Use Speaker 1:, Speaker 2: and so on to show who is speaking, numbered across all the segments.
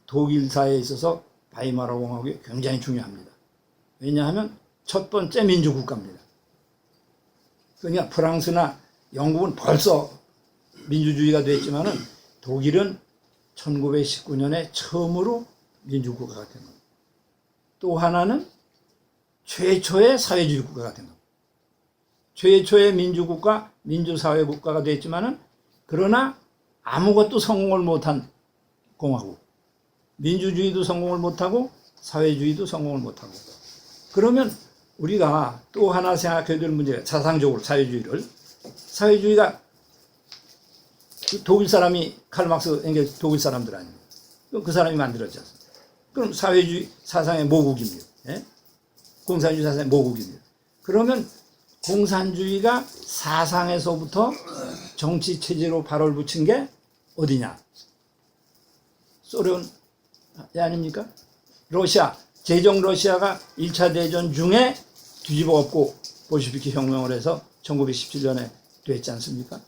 Speaker 1: 독일사에 있어서 바이마르 공화국이 굉장히 중요합니다. 왜냐하면 첫 번째 민주국가입니다. 그러니까 프랑스나 영국은 벌써 민주주의가 됐지만은 독일은 1919년에 처음으로 민주국가가 된 겁니다. 또 하나는 최초의 사회주의 국가가 된 겁니다. 최초의 민주국가, 민주사회국가가 됐지만은 그러나 아무것도 성공을 못한 공화국. 민주주의도 성공을 못하고 사회주의도 성공을 못하고. 그러면 우리가 또 하나 생각해야 될 문제가 사상적으로 사회주의가 독일 사람이 칼 막스 engels 독일 사람들 아닙니까? 그 사람이 만들었지 않습니까? 그럼 사회주의 사상의 모국입니다. 예? 공산주의 사상의 모국입니다. 그러면 공산주의가 사상에서부터 정치 체제로 발을 붙인 게 어디냐? 소련 아닙니까? 러시아, 제정 러시아가 1차 대전 중에 뒤집어 엎고 볼시비키 혁명을 해서 1917년에 됐지 않습니까?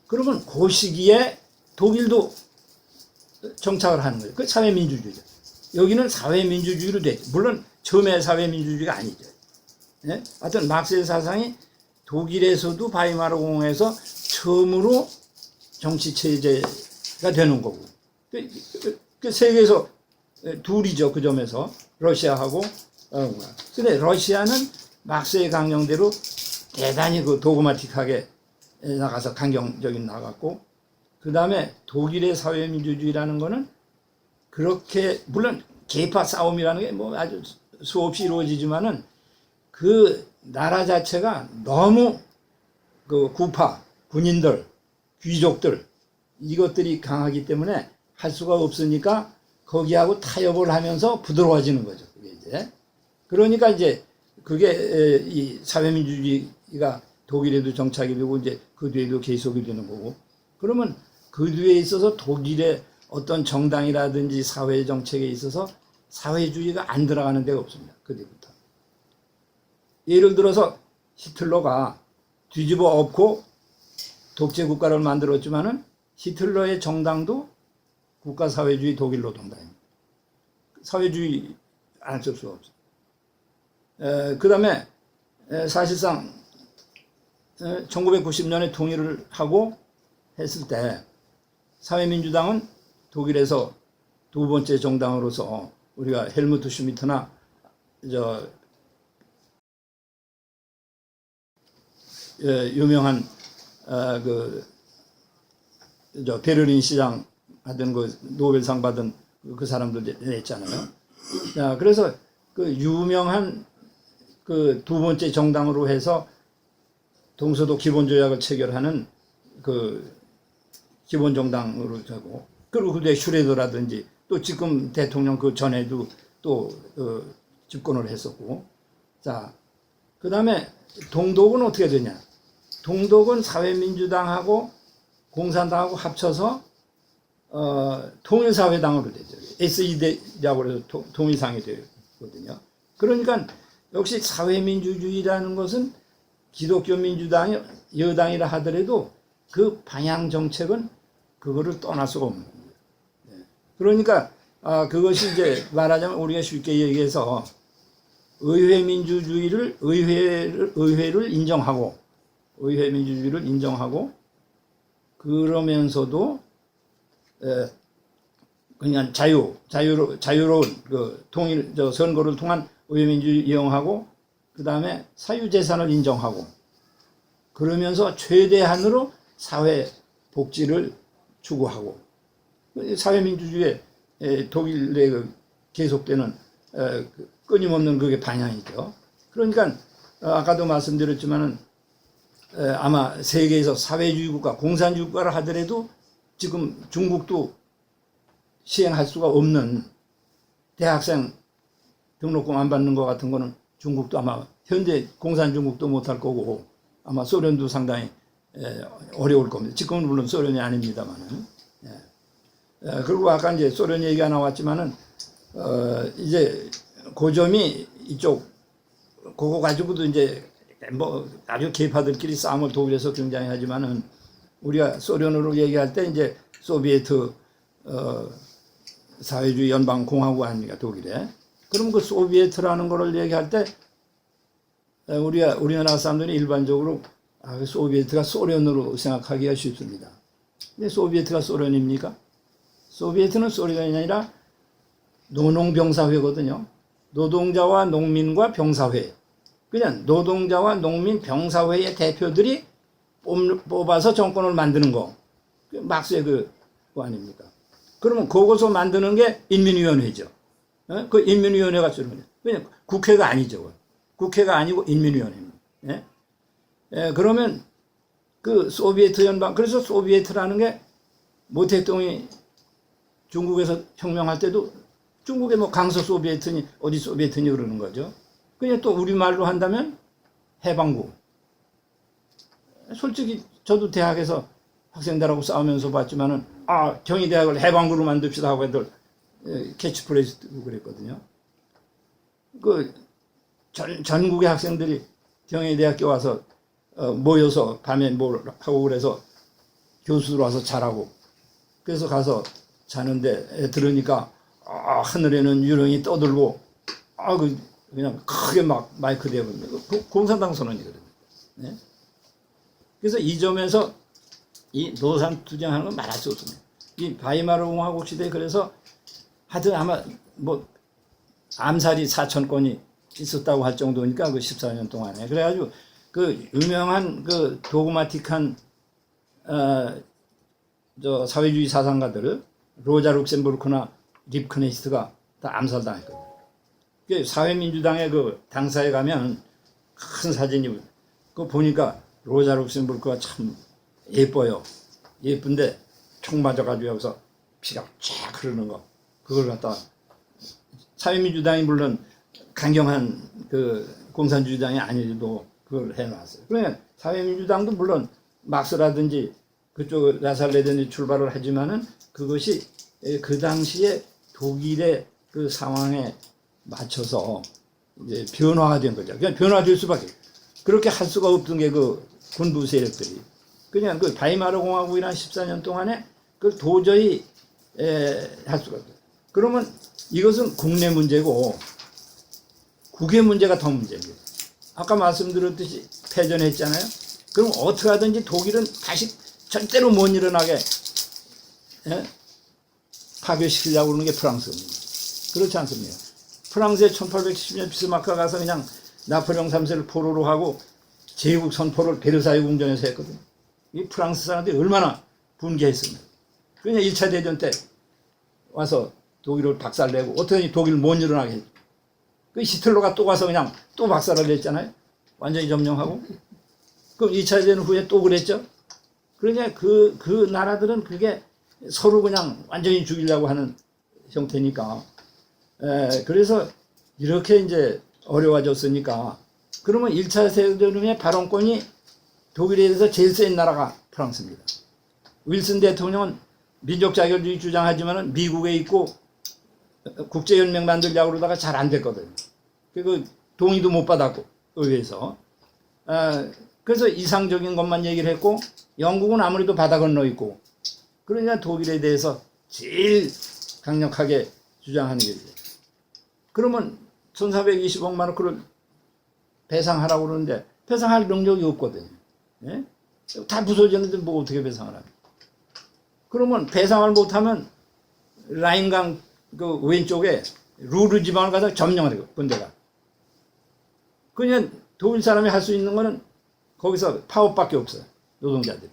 Speaker 1: 그러면 그 시기에 독일도 정착을 하는 거예요. 그 사회민주주의죠. 여기는 사회민주주의로 됐죠. 물론 처음에 사회민주주의가 아니죠. 예? 하여튼 막스의 사상이 독일에서도 바이마르 공화국에서 처음으로 정치체제가 되는 거고. 그 세계에서 둘이죠. 그 점에서 러시아하고 근데 러시아는 막스의 강령대로 대단히 그 도그마틱하게 나가서 강경적인 나갔고, 그 다음에 독일의 사회민주주의라는 거는 그렇게 물론 계파 싸움이라는 게 뭐 아주 수없이 이루어지지만은 그 나라 자체가 너무 그 구파, 군인들, 귀족들 이것들이 강하기 때문에 할 수가 없으니까 거기하고 타협을 하면서 부드러워지는 거죠. 그게 이제 그러니까 이제 그게 이 사회민주주의가 독일에도 정착이 되고 이제 그 뒤에도 계속이 되는 거고, 그러면 그 뒤에 있어서 독일의 어떤 정당이라든지 사회 정책에 있어서 사회주의가 안 들어가는 데가 없습니다. 그 뒤부터. 예를 들어서 히틀러가 뒤집어 엎고 독재 국가를 만들었지만은 히틀러의 정당도 국가사회주의 독일노동당입니다. 사회주의 안 쓸 수가 없어요. 그 다음에 사실상 1990년에 통일을 하고 했을 때 사회민주당은 독일에서 두 번째 정당으로서 우리가 헬무트 슈미트나 유명한 베를린 시장 하던 그 노벨상 받은 그 사람들 냈잖아요. 자, 그래서 그 유명한 그 두 번째 정당으로 해서 동서독 기본조약을 체결하는 그 기본정당으로 되고, 그리고 그때 슈레더라든지 또 지금 대통령 그 전에도 또 집권을 했었고, 자, 그 다음에 동독은 어떻게 되냐? 동독은 사회민주당하고 공산당하고 합쳐서 통일사회당으로 되죠. SED라고 해서 통일상이 되거든요. 그러니까 역시 사회민주주의라는 것은 기독교 민주당이 여당이라 하더라도 그 방향 정책은 그거를 떠날 수가 없는 겁니다. 그러니까 그것이 이제 말하자면 우리가 쉽게 얘기해서 의회 민주주의를 의회를 인정하고 의회 민주주의를 인정하고 그러면서도 그냥 자유로운 그 통일 선거를 통한 의회 민주주의 이용하고 그 다음에 사유재산을 인정하고 그러면서 최대한으로 사회 복지를 추구하고 사회민주주의의 독일의 계속되는 끊임없는 그게 방향이죠. 그러니까 아까도 말씀드렸지만은 아마 세계에서 사회주의 국가, 공산주의 국가를 하더라도 지금 중국도 시행할 수가 없는 대학생 등록금 안 받는 것 같은 거는 중국도 아마 현재 공산 중국도 못할 거고 아마 소련도 상당히 어려울 겁니다. 지금은 물론 소련이 아닙니다만은. 그리고 아까 이제 소련 얘기가 나왔지만은 이제 그 점이 이쪽 그거 가지고도 이제 뭐 아주 계파들끼리 싸움을 독일에서 굉장히 하지만은 우리가 소련으로 얘기할 때 이제 소비에트 사회주의 연방공화국 아닙니까, 독일에. 그럼 그 소비에트라는 거를 얘기할 때 우리나라 사람들이 일반적으로 그 소비에트가 소련으로 생각하기가 쉽습니다. 근데 소비에트가 소련입니까? 소비에트는 소련이 아니라 노농병사회거든요. 노동자와 농민과 병사회. 그냥 노동자와 농민 병사회의 대표들이 뽑아서 정권을 만드는 거. 막스의 그거 아닙니까? 그러면 그것을 만드는 게 인민위원회죠. 그 인민위원회가 주는 거죠. 그냥 국회가 아니죠. 국회가 아니고 인민위원회입니다. 그러면 그 소비에트 연방, 그래서 소비에트라는 게 모택동이 중국에서 혁명할 때도 중국에 뭐 강서 소비에트니 어디 소비에트니 그러는 거죠. 그냥 또 우리말로 한다면 해방구. 솔직히 저도 대학에서 학생들하고 싸우면서 봤지만은 경희대학을 해방구로 만듭시다 하고 애들 캐치프레이즈 뜨고 그랬거든요. 그 전국의 학생들이 경희대학교 와서 모여서 밤에 뭘 하고 그래서 교수들 와서 자라고, 그래서 가서 자는데 들으니까 하늘에는 유령이 떠들고 그냥 크게 막 마이크 대버립니다. 공산당 선언이거든요. 네? 그래서 이 점에서 이 노산 투쟁하는 건 말할 수 없습니다. 이 바이마르 공화국 시대에 그래서 하여튼 아마 뭐 암살이 4,000건이 있었다고 할 정도니까 그 14년 동안에. 그래가지고 그 유명한 그 도그마틱한 저 사회주의 사상가들을 로자 룩셈부르크나 립크네히스트가 다 암살당했거든요. 사회민주당의 그 당사에 가면 큰 사진이 그거 보니까 로자 룩셈부르크가 참 예뻐요. 예쁜데 총 맞아가지고 여기서 피가 쫙 흐르는 거, 그걸 갖다 사회민주당이 물론 강경한 그 공산주의당이 아니어도 그걸 해놨어요. 그러니까 사회민주당도 물론 막스라든지 그쪽 라살레든지 출발을 하지만은 그것이 그 당시에 독일의 그 상황에 맞춰서 이제 변화가 된 거죠. 그냥 변화될 수밖에. 그렇게 할 수가 없던 게 그 군부 세력들이. 그냥 그 바이마르 공화국이란 14년 동안에 그 도저히 할 수가 없어요. 그러면 이것은 국내 문제고 국외 문제가 더 문제입니다. 아까 말씀드렸듯이 패전했잖아요. 그럼 어떻게 하든지 독일은 다시 절대로 못 일어나게 파괴시키려고 그러는 게 프랑스입니다. 그렇지 않습니까? 프랑스에 1870년 비스마크가 가서 그냥 나폴레옹 3세를 포로로 하고 제국 선포를 베르사유 궁전에서 했거든요. 이 프랑스 사람들이 얼마나 분개했습니까? 그냥 1차 대전 때 와서 독일을 박살내고 어떻게 독일을 못 일어나게 했죠. 그 히틀러가 또 가서 그냥 또 박살을 냈잖아요. 완전히 점령하고. 그럼 2차 대전 후에 또 그랬죠. 그러니까 그 나라들은 그게 서로 그냥 완전히 죽이려고 하는 형태니까. 그래서 이렇게 이제 어려워졌으니까. 그러면 1차 대전 후에 발언권이 독일에 대해서 제일 센 나라가 프랑스입니다. 윌슨 대통령은 민족 자결주의 주장하지만은 미국에 있고 국제연맹 만들려고 그러다가 잘 안 됐거든요. 그 동의도 못 받았고 의회에서. 그래서 이상적인 것만 얘기를 했고 영국은 아무래도 바다 건너 있고, 그러니까 독일에 대해서 제일 강력하게 주장하는 게 있어요. 그러면 1420억 마르크를 배상하라고 그러는데 배상할 능력이 없거든요. 예? 다 부서졌는데 뭐 어떻게 배상을 합니까? 그러면 배상을 못하면 라인강 그 왼쪽에 루르 지방을 가서 점령을 해요. 군대가. 그냥 독일 사람이 할 수 있는 거는 거기서 파업밖에 없어요. 노동자들이.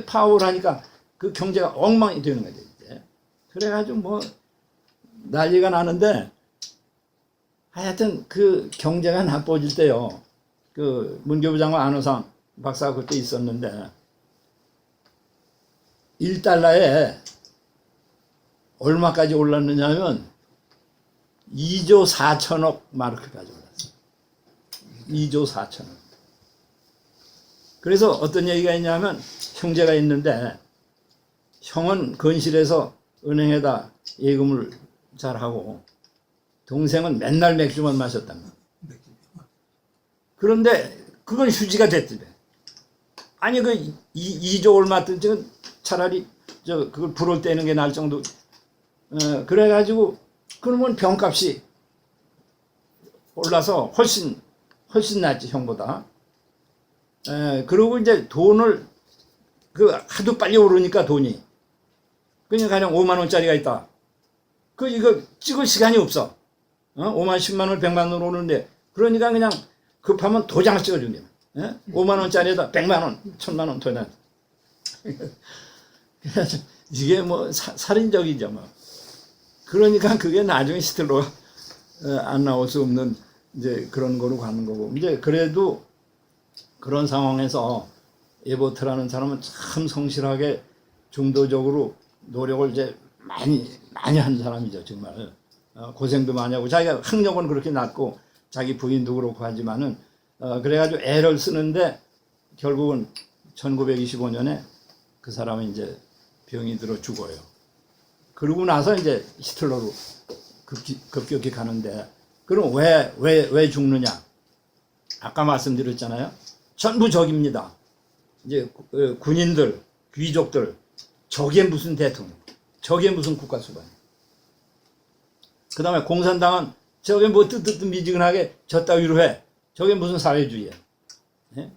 Speaker 1: 파업을 하니까 그 경제가 엉망이 되는 거죠. 이제. 그래가지고 뭐 난리가 나는데 하여튼 그 경제가 나빠질 때요. 그 문교부 장관 안호상 박사가 그때 있었는데 1달러에 얼마까지 올랐느냐면 2조 4천억 마르크까지 올랐어요. 2조 4천억. 그래서 어떤 얘기가 있냐면 형제가 있는데 형은 건실해서 은행에다 예금을 잘하고 동생은 맨날 맥주만 마셨단 말이야. 그런데 그건 휴지가 됐대. 아니 그 2조 얼마 뜬 차라리 그걸 불을 떼는 게 나을 정도 그래가지고 그러면 병값이 올라서 훨씬 낫지 형보다. 그리고 이제 돈을 하도 빨리 오르니까 돈이 그냥 가령 5만 원짜리가 있다. 이거 찍을 시간이 없어. 5만 10만 원 100만 원 오르는데 그러니까 그냥 급하면 도장을 찍어준대. 5만 원짜리에다 100만 원, 1000만 원 도장. 이게 뭐 살인적이죠 뭐. 그러니까 그게 나중에 시틀로 안 나올 수 없는 이제 그런 거로 가는 거고. 이제 그래도 그런 상황에서 에버트라는 사람은 참 성실하게 중도적으로 노력을 이제 많이 한 사람이죠 정말. 고생도 많이 하고 자기가 학력은 그렇게 낮고 자기 부인도 그렇고 하지만은 그래가지고 애를 쓰는데 결국은 1925년에 그 사람은 이제 병이 들어 죽어요. 그러고 나서 이제 히틀러로 급격히 가는데 그럼 왜 죽느냐? 아까 말씀드렸잖아요. 전부 적입니다. 이제 군인들, 귀족들, 저게 무슨 대통령, 저게 무슨 국가수반. 그 다음에 공산당은 저게 뭐 미지근하게 저 따위로 해. 저게 무슨 사회주의야. 예?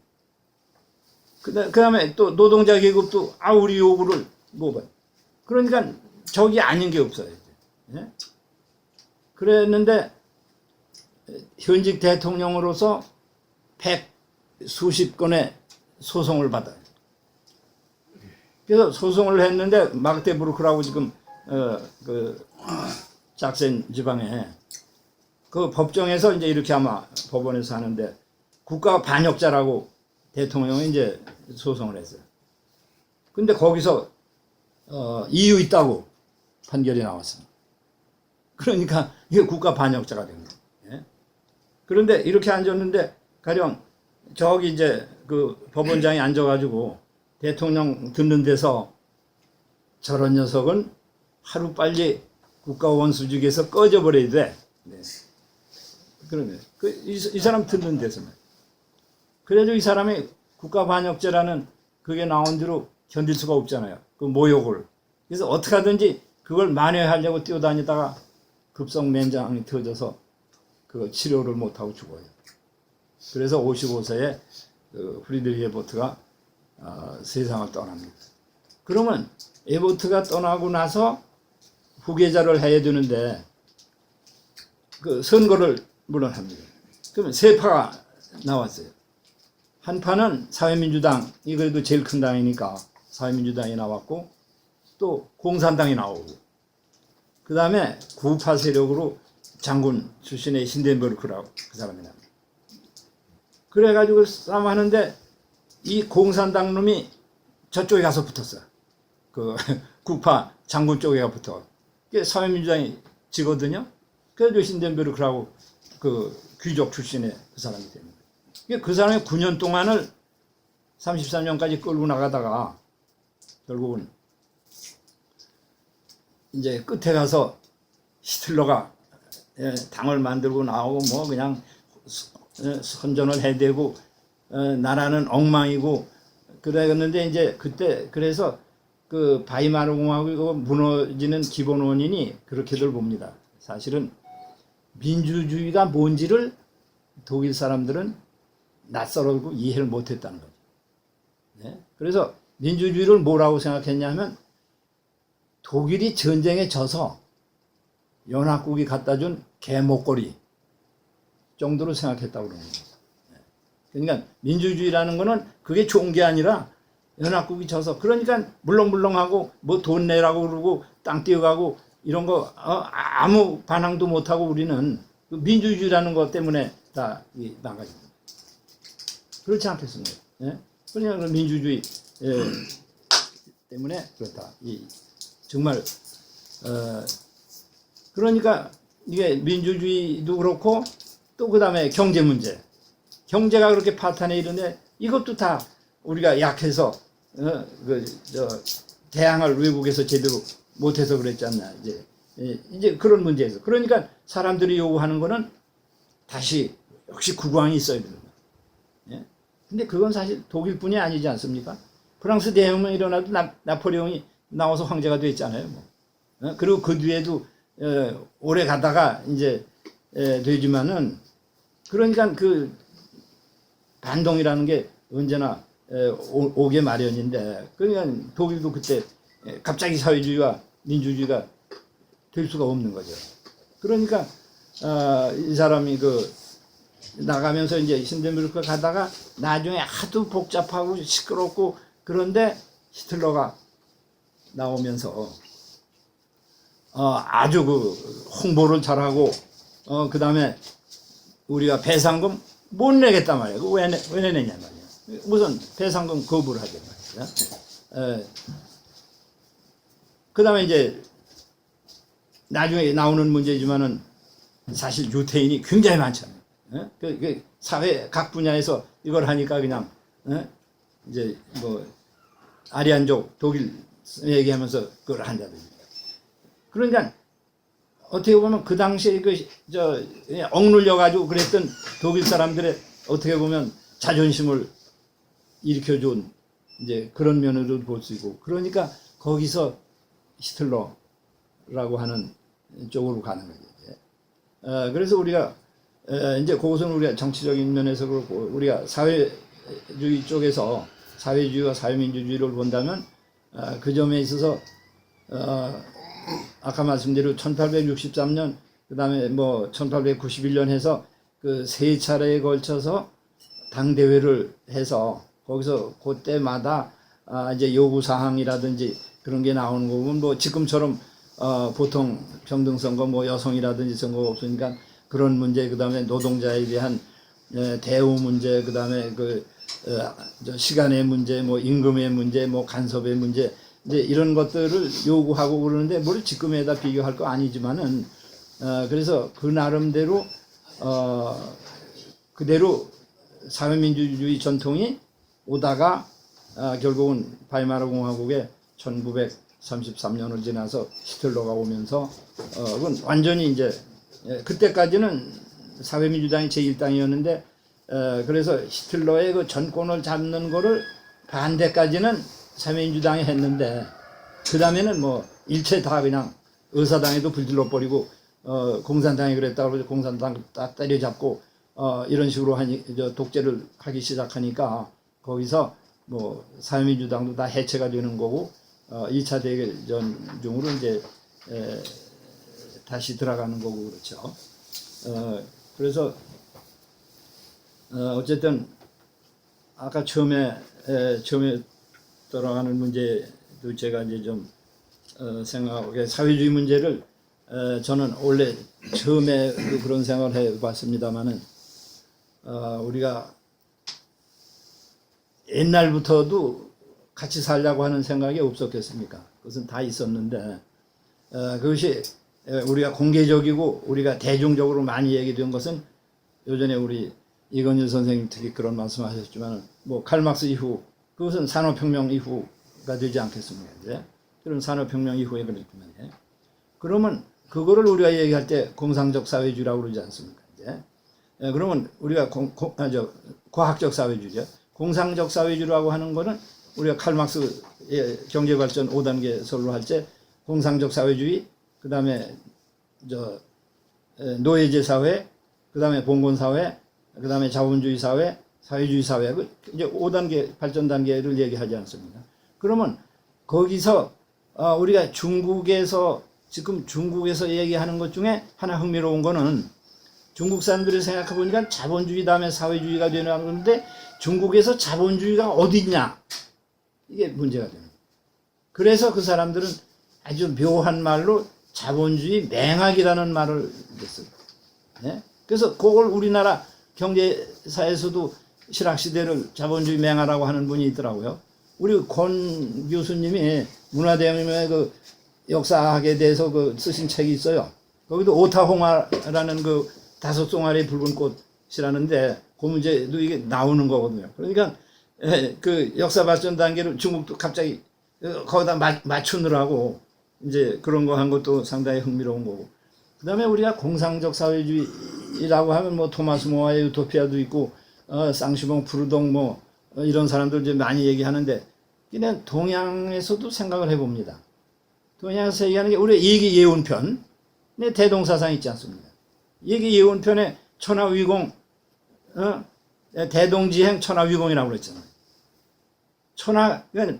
Speaker 1: 그 다음에 또 노동자 계급도 우리 요구를 뭐 봐. 그러니까 적이 아닌 게 없어요. 예? 그랬는데 현직 대통령으로서 100수십 건의 소송을 받아요. 그래서 소송을 했는데 마그데부르크라고 지금 그 짝센 지방에 그 법정에서 이제 이렇게 아마 법원에서 하는데 국가 반역자라고 대통령이 이제 소송을 했어요. 근데 거기서 이유 있다고 판결이 나왔습니다. 그러니까 이게 국가 반역자가 된 거예요. 예? 그런데 이렇게 앉았는데 가령 저기 이제 그 법원장이 앉아가지고 대통령 듣는 데서 저런 녀석은 하루 빨리 국가 원수직에서 꺼져버려야 돼. 네. 그러네. 이 사람 듣는 데서만. 그래도 이 사람이 국가 반역죄라는 그게 나온 뒤로 견딜 수가 없잖아요. 그 모욕을. 그래서 어떻게 하든지 그걸 만회하려고 뛰어다니다가 급성맨장이 터져서 그 치료를 못하고 죽어요. 그래서 55세에 프리드리히 에버트가 세상을 떠납니다. 그러면 에버트가 떠나고 나서 후계자를 해야 되는데 그 선거를 물론 합니다. 그러면 세 파가 나왔어요. 한 파는 사회민주당이 그래도 제일 큰 당이니까 사회민주당이 나왔고 또 공산당이 나오고 그 다음에 구파 세력으로 장군 출신의 힌덴버크라고 그 사람이 나옵니다. 그래가지고 싸움하는데 이 공산당 놈이 저쪽에 가서 붙었어요. 그 구파 장군 쪽에 붙어. 사회민주당이 지거든요. 그래도 힌덴베르크라고 그 귀족 출신의 그 사람이 됩니다. 그 사람이 9년 동안을 33년까지 끌고 나가다가 결국은 이제 끝에 가서 히틀러가 당을 만들고 나오고 뭐 그냥 선전을 해대고 나라는 엉망이고 그랬는데 이제 그때 그래서 그 바이마르 공화국이 무너지는 기본 원인이 그렇게들 봅니다. 사실은 민주주의가 뭔지를 독일 사람들은 낯설고 이해를 못했다는 거죠. 네? 그래서 민주주의를 뭐라고 생각했냐면 독일이 전쟁에 져서 연합국이 갖다 준 개목걸이 정도로 생각했다고 그러는 거죠. 그러니까 민주주의라는 거는 그게 좋은 게 아니라 연합국이 져서 그러니까 물렁물렁하고 뭐 돈 내라고 그러고 땅 띄어가고 이런 거 아무 반항도 못하고 우리는 민주주의라는 것 때문에 다 망가집니다. 그렇지 않겠습니까? 예? 그냥 민주주의 때문에 그렇다. 정말 그러니까 이게 민주주의도 그렇고 또 그 다음에 경제 문제. 경제가 그렇게 파탄에 이르는데 이것도 다 우리가 약해서 대항을 외국에서 제대로 못해서 그랬지 않나. 이제 그런 문제에서. 그러니까 사람들이 요구하는 거는 다시 역시 국왕이 있어야 되는 거예요. 예? 근데 그건 사실 독일뿐이 아니지 않습니까? 프랑스 대혁명이 일어나도 나폴레옹이 나와서 황제가 됐잖아요. 뭐. 그리고 그 뒤에도 오래 가다가 이제 되지만은 그러니까 그 반동이라는 게 언제나 오게 마련인데 그러니까 독일도 그때 갑자기 사회주의와 민주주의가 될 수가 없는 거죠. 그러니까 이 사람이 그 나가면서 이제 힌덴부르크 가다가 나중에 하도 복잡하고 시끄럽고 그런데 히틀러가 나오면서 아주 그 홍보를 잘하고 그 다음에 우리가 배상금 못 내겠단 말이에요. 왜 내냐 말이에요. 우선 배상금 거부를 하단 말이에요. 그 다음에 이제 나중에 나오는 문제지만은 사실 유태인이 굉장히 많잖아요. 그 사회 각 분야에서 이걸 하니까 그냥 이제 뭐 아리안족 독일 얘기하면서 그걸 한다든지. 그러니까 어떻게 보면 그 당시에 억눌려 가지고 그랬던 독일 사람들의 어떻게 보면 자존심을 일으켜준 이제 그런 면으로 볼 수 있고, 그러니까 거기서 히틀러라고 하는 쪽으로 가는 거죠. 그래서 우리가 이제 그것은 우리가 정치적인 면에서 그렇고, 우리가 사회주의 쪽에서 사회주의와 사회민주주의를 본다면 그 점에 있어서 아까 말씀드린 1863년 그 다음에 뭐 1891년 해서 그 세 차례에 걸쳐서 당대회를 해서 거기서 그때마다 이제 요구사항이라든지 그런 게 나오는 거 보면 뭐 지금처럼 보통 평등선거 뭐 여성이라든지 선거가 없으니까 그런 문제, 그 다음에 노동자에 대한 대우 문제, 그 다음에 그 시간의 문제, 뭐 임금의 문제, 뭐 간섭의 문제, 이제 이런 것들을 요구하고 그러는데 뭘 지금에다 비교할 거 아니지만은 그래서 그 나름대로 그대로 사회민주주의 전통이 오다가 결국은 바이마르 공화국에 1933년을 지나서 히틀러가 오면서 그건 완전히 이제 그때까지는 사회민주당이 제1당이었는데 그래서 히틀러의 그 전권을 잡는 거를 반대까지는 사회민주당이 했는데 그 다음에는 뭐 일체 다 그냥 의사당에도 불질러 버리고 공산당이 그랬다고 그러죠. 공산당 다 때려잡고 이런 식으로 독재를 하기 시작하니까 거기서 뭐 사회민주당도 다 해체가 되는 거고 2차 대전 중으로 이제 다시 들어가는 거고 그렇죠. 그래서 어쨌든 아까 처음에 돌아가는 문제도 제가 이제 좀 생각하고 사회주의 문제를 저는 원래 처음에 그런 생각을 해봤습니다만은 우리가 옛날부터도 같이 살려고 하는 생각이 없었겠습니까? 그것은 다 있었는데 그것이 우리가 공개적이고 우리가 대중적으로 많이 얘기된 것은 요전에 우리 이건일 선생님 특히 그런 말씀하셨지만 뭐 칼막스 이후 그것은 산업혁명 이후가 되지 않겠습니까? 이제 그런 산업혁명 이후에 그랬지만 그러면 그거를 우리가 얘기할 때 공상적 사회주의라고 그러지 않습니까? 이제 그러면 우리가 과학적 사회주의죠. 공상적 사회주의라고 하는 거는 우리가 칼막스의 경제발전 5단계 설로 할 때 공상적 사회주의, 그 다음에 노예제 사회, 그 다음에 봉건사회, 그 다음에 자본주의 사회, 사회주의 사회, 이제 5단계 발전 단계를 얘기하지 않습니까? 그러면 거기서 우리가 지금 중국에서 얘기하는 것 중에 하나 흥미로운 거는 중국 사람들이 생각해 보니까 자본주의 다음에 사회주의가 되는 건데 중국에서 자본주의가 어디 있냐? 이게 문제가 됩니다. 그래서 그 사람들은 아주 묘한 말로 자본주의 맹학이라는 말을 했어요. 네? 그래서 그걸 우리나라 경제사에서도 실학시대를 자본주의 맹하라고 하는 분이 있더라고요. 우리 권 교수님이 문화대학님의 그 역사학에 대해서 쓰신 책이 있어요. 거기도 오타홍화라는 그 5송아리 붉은 꽃이라는데 그 문제도 이게 나오는 거거든요. 그러니까 그 역사 발전 단계를 중국도 갑자기 거기다 맞추느라고 이제 그런 거 한 것도 상당히 흥미로운 거고. 그 다음에 우리가 공상적 사회주의라고 하면 뭐 토마스 모아의 유토피아도 있고 쌍시봉 푸르동 뭐 이런 사람들 이제 많이 얘기하는데 그냥 동양에서도 생각을 해봅니다. 동양에서 얘기하는 게 우리 예기 예운편에 대동사상 있지 않습니까? 예기 예운편에 천하위공, 대동지행 천하위공이라고 그랬잖아요. 그러니까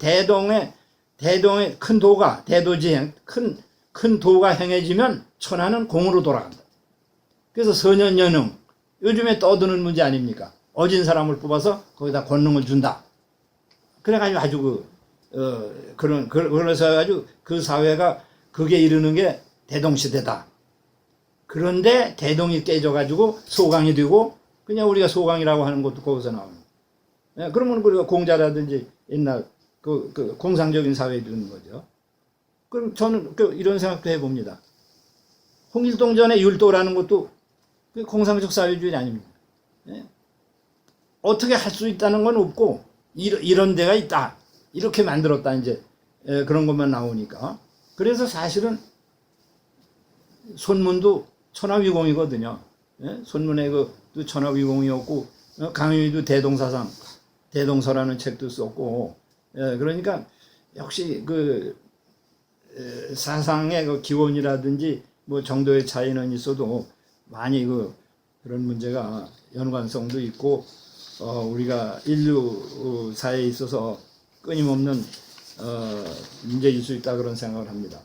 Speaker 1: 대동의 큰 도가, 대도지행, 큰 도가 행해지면 천하는 공으로 돌아간다. 그래서 선연연흥, 요즘에 떠드는 문제 아닙니까? 어진 사람을 뽑아서 거기다 권능을 준다. 그래가지고 아주 그래서 해가지고 그 사회가 그게 이르는 게 대동시대다. 그런데 대동이 깨져가지고 소강이 되고 그냥 우리가 소강이라고 하는 것도 거기서 나오는. 예, 그러면 우리가 공자라든지 옛날 그 공상적인 사회에 두는 거죠. 그럼 저는 이런 생각도 해봅니다. 홍길동전의 율도라는 것도 공상적 사회주의 아닙니까? 예? 어떻게 할 수 있다는 건 없고 이런 데가 있다. 이렇게 만들었다 이제 그런 것만 나오니까. 그래서 사실은 손문도 천하위공이거든요. 예? 손문에 그 천하위공이었고 강윤희도 대동사상, 대동서라는 책도 썼고 예, 그러니까 역시 그 사상의 그 기원이라든지 뭐 정도의 차이는 있어도 많이 그런 문제가 연관성도 있고 우리가 인류 사회에 있어서 끊임없는 문제일 수 있다 그런 생각을 합니다.